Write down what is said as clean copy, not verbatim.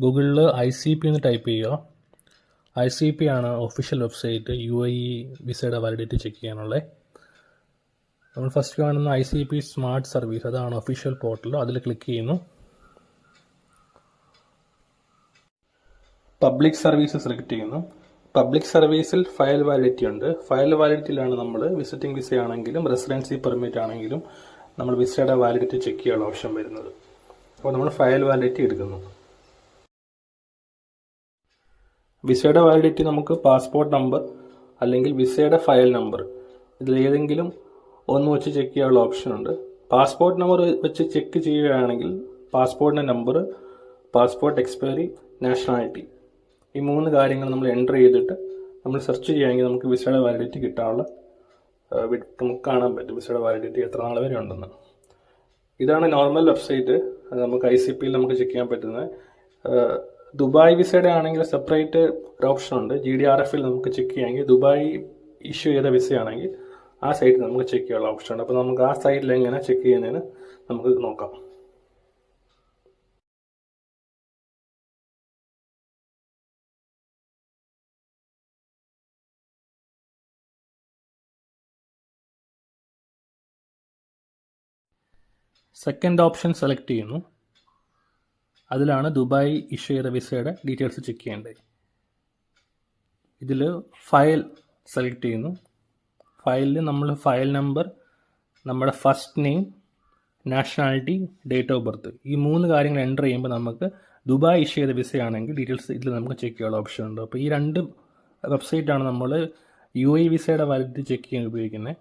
ഗൂഗിളിൽ ICP എന്ന് type ചെയ്യുക. ICP ആണ് ഒഫീഷ്യൽ വെബ്സൈറ്റ് UAE വിസയുടെ വാലിഡിറ്റി ചെക്ക് ചെയ്യാനുള്ളത്. നമ്മൾ ഫസ്റ്റ് കാണുന്ന ICP സ്മാർട്ട് സർവീസ്, അതാണ് ഒഫീഷ്യൽ പോർട്ടൽ. അതിൽ ക്ലിക്ക് ചെയ്യുന്നു. പബ്ലിക് സർവീസ് സെലക്ട് ചെയ്യുന്നു. പബ്ലിക് സർവീസിൽ ഫയൽ വാലിഡിറ്റി ഉണ്ട്. ഫയൽ വാലിഡിറ്റിയിലാണ് നമ്മൾ വിസിറ്റിംഗ് വിസ ആണെങ്കിലും റെസിഡൻസി പെർമിറ്റ് ആണെങ്കിലും നമ്മൾ വിസയുടെ വാലിഡിറ്റി ചെക്ക് ചെയ്യാനുള്ള ഓപ്ഷൻ വരുന്നത്. അപ്പോൾ നമ്മൾ ഫയൽ വാലിഡിറ്റി എടുക്കുന്നു. വിസയുടെ വാലിഡിറ്റി നമുക്ക് പാസ്പോർട്ട് നമ്പർ അല്ലെങ്കിൽ വിസയുടെ ഫയൽ നമ്പർ ഇതിലേതെങ്കിലും ഒന്ന് വെച്ച് ചെക്ക് ചെയ്യാനുള്ള ഓപ്ഷൻ ഉണ്ട്. പാസ്പോർട്ട് നമ്പർ വെച്ച് ചെക്ക് ചെയ്യുകയാണെങ്കിൽ പാസ്പോർട്ടിൻ്റെ നമ്പർ, പാസ്പോർട്ട് എക്സ്പയറി, നാഷണാലിറ്റി, ഈ 3 കാര്യങ്ങൾ നമ്മൾ എൻ്റർ ചെയ്തിട്ട് നമ്മൾ സെർച്ച് ചെയ്യുകയാണെങ്കിൽ നമുക്ക് വിസയുടെ വാലിഡിറ്റി കിട്ടാനുള്ള നമുക്ക് കാണാൻ പറ്റും വിസയുടെ വാലിഡിറ്റി എത്ര നാൾ വരെ ഉണ്ടെന്ന്. ഇതാണ് നോർമൽ വെബ്സൈറ്റ്. നമുക്ക് ICPയിൽ നമുക്ക് ചെക്ക് ചെയ്യാൻ പറ്റുന്നത്. ദുബായ് വിസയുടെ ആണെങ്കിൽ സെപ്പറേറ്റ് ഒരു ഓപ്ഷൻ ഉണ്ട്. GDRFൽ നമുക്ക് ചെക്ക് ചെയ്യാമെങ്കിൽ ദുബായ് ഇഷ്യൂ ചെയ്ത വിസയാണെങ്കിൽ ആ സൈറ്റിൽ നമുക്ക് ചെക്ക് ചെയ്യാനുള്ള ഓപ്ഷൻ ഉണ്ട്. അപ്പോൾ നമുക്ക് ആ സൈറ്റിൽ എങ്ങനെ ചെക്ക് ചെയ്യുന്നതിന് നമുക്ക് നോക്കാം. സെക്കൻഡ് ഓപ്ഷൻ സെലക്ട് ചെയ്യുന്നു. അതിലാണ് ദുബായ് ഇഷ്യൂ ചെയ്ത വിസയുടെ ഡീറ്റെയിൽസ് ചെക്ക് ചെയ്യേണ്ടത്. ഇതിൽ ഫയൽ സെലക്ട് ചെയ്യുന്നു. ഫയലിൽ നമ്മൾ ഫയൽ നമ്പർ, നമ്മുടെ first name, nationality, date of birth, ഈ 3 കാര്യങ്ങൾ എൻ്റർ ചെയ്യുമ്പോൾ നമുക്ക് ദുബായ് ഇഷ്യൂ ചെയ്ത വിസയാണെങ്കിൽ ഡീറ്റെയിൽസ് ഇതിൽ നമുക്ക് ചെക്ക് ചെയ്യാനുള്ള ഓപ്ഷൻ ഉണ്ട്. അപ്പോൾ ഈ 2 വെബ്സൈറ്റാണ് നമ്മൾ UAE വിസയുടെ വാലിഡിറ്റി ചെക്ക് ചെയ്യാൻ ഉപയോഗിക്കുന്നത്.